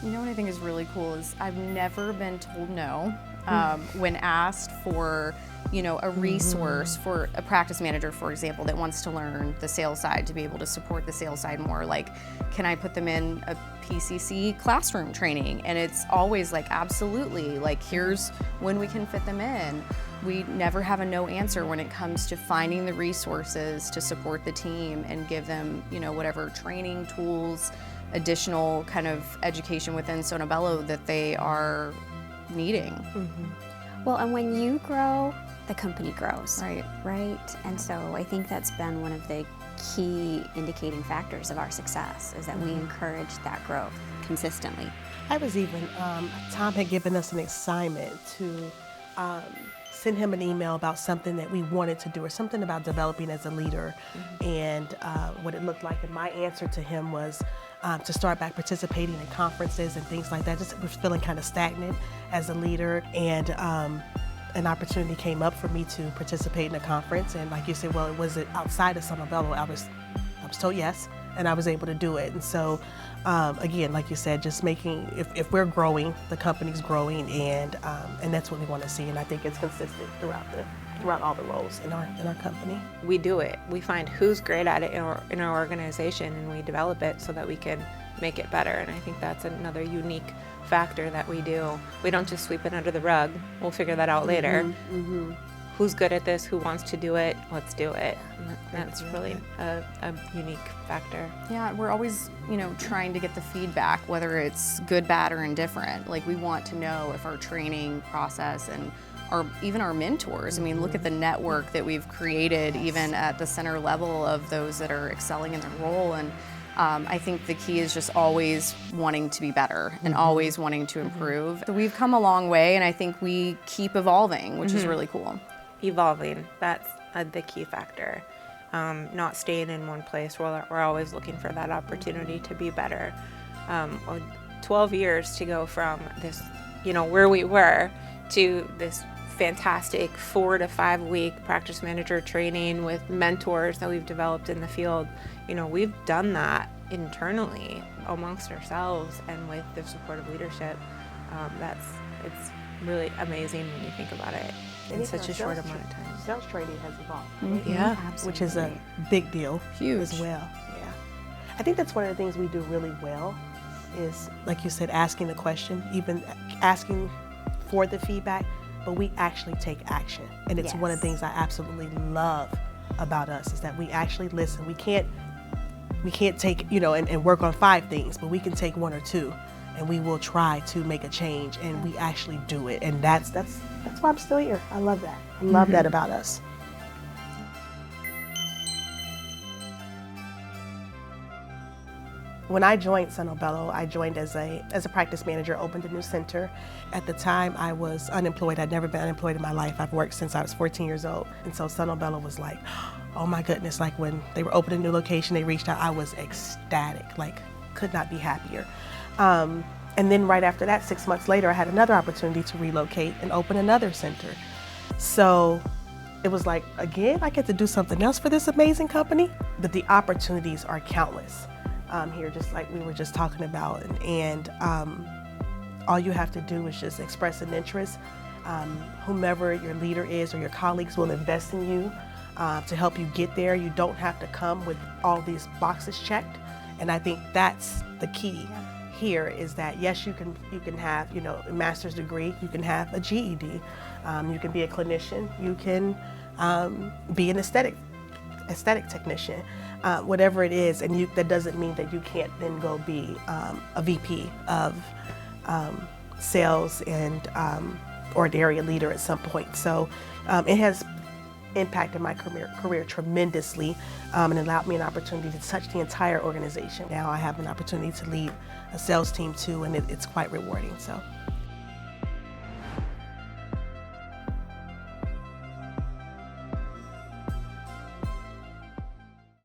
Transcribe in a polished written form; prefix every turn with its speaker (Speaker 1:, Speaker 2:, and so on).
Speaker 1: You know what I think is really cool is I've never been told no when asked for, a resource for a practice manager, for example, that wants to learn the sales side to be able to support the sales side more. Like, can I put them in a PCC classroom training? And it's always like, absolutely. Like, here's when we can fit them in. We never have a no answer when it comes to finding the resources to support the team and give them, whatever training, tools, additional kind of education within Sono Bello that they are needing.
Speaker 2: Well, and when you grow, the company grows.
Speaker 1: Right.
Speaker 2: Right? And so I think that's been one of the key indicating factors of our success, is that we encourage that growth consistently.
Speaker 3: I was even, Tom had given us an assignment to send him an email about something that we wanted to do, or something about developing as a leader, and what it looked like. And my answer to him was to start back participating in conferences and things like that. Just was feeling kind of stagnant as a leader, and an opportunity came up for me to participate in a conference. And like you said, well, was it outside of Sono Bello? I was told yes, and I was able to do it. And so, again, like you said, just making, if we're growing, the company's growing, and that's what we want to see. And I think it's consistent throughout all the roles in our company.
Speaker 4: We do it. We find who's great at it in our organization, and we develop it so that we can make it better. And I think that's another unique factor that we do. We don't just sweep it under the rug. We'll figure that out later. Who's good at this? Who wants to do it? Let's do it. And that's really a unique factor.
Speaker 1: Yeah, we're always, trying to get the feedback, whether it's good, bad, or indifferent. Like, we want to know if our training process and even our mentors, I mean, look at the network that we've created even at the center level of those that are excelling in their role. And I think the key is just always wanting to be better and always wanting to improve. So we've come a long way, and I think we keep evolving, which is really cool.
Speaker 4: Evolving, that's the key factor. Not staying in one place. We're always looking for that opportunity to be better. 12 years to go from this, where we were, to this fantastic 4 to 5 week practice manager training with mentors that we've developed in the field. We've done that internally amongst ourselves and with the support of leadership. It's really amazing when you think about it in such a short amount of time.
Speaker 3: Sales training has evolved,
Speaker 4: Yeah,
Speaker 3: which is a big deal.
Speaker 1: Huge.
Speaker 3: As well. Yeah, I think that's one of the things we do really well, is, like you said, asking the question, even asking for the feedback, but we actually take action. And it's one of the things I absolutely love about us, is that we actually listen. We can't take, and work on 5 things, but we can take 1 or 2, and we will try to make a change, and we actually do it. And that's why I'm still here. I love that. I love that about us. When I joined Sono Bello, I joined as a practice manager, opened a new center. At the time, I was unemployed. I'd never been unemployed in my life. I've worked since I was 14 years old. And so Sono Bello was like, oh my goodness, like when they were opening a new location, they reached out, I was ecstatic, like could not be happier. And then right after that, 6 months later, I had another opportunity to relocate and open another center. So it was like, again, I get to do something else for this amazing company. But the opportunities are countless. Here, just like we were just talking about, and all you have to do is just express an interest. Whomever your leader is or your colleagues will invest in you to help you get there. You don't have to come with all these boxes checked, and I think that's the key here, is that yes, you can have a master's degree, you can have a GED, you can be a clinician, you can be an aesthetic technician. Whatever it is, and that doesn't mean that you can't then go be a VP of sales and or an area leader at some point. So it has impacted my career tremendously, and allowed me an opportunity to touch the entire organization. Now I have an opportunity to lead a sales team too, and it's quite rewarding. So.